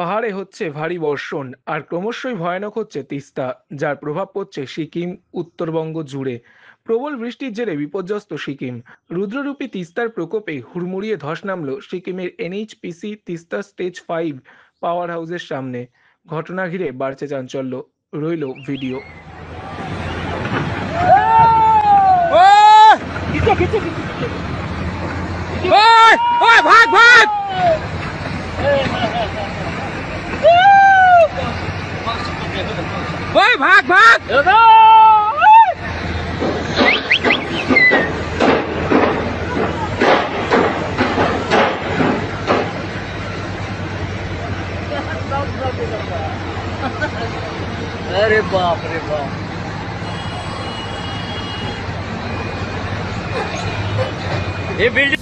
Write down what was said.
পাহাড়ে হচ্ছে ভারী বর্ষণ আর ক্রমশই ভয়ানক হচ্ছে তিস্তা, যার প্রভাব পড়ছে সিকিম, উত্তরবঙ্গ জুড়ে। প্রবল বৃষ্টির জেরে বিপর্যস্ত সিকিম। রুদ্ররূপী তিস্তার প্রকোপে হুড়মুড়িয়ে ধস নামল সিকিমের এনএইচপিসি তিস্তা স্টেজ 5 পাওয়ার হাউসের সামনে। ঘটনা ঘিরে বাড়ছে চাঞ্চল্য। রইল ভিডিও। ভাগ ভাগ ভাগ ভাগ अरे बाप रे बाप। ये बिल्डिंग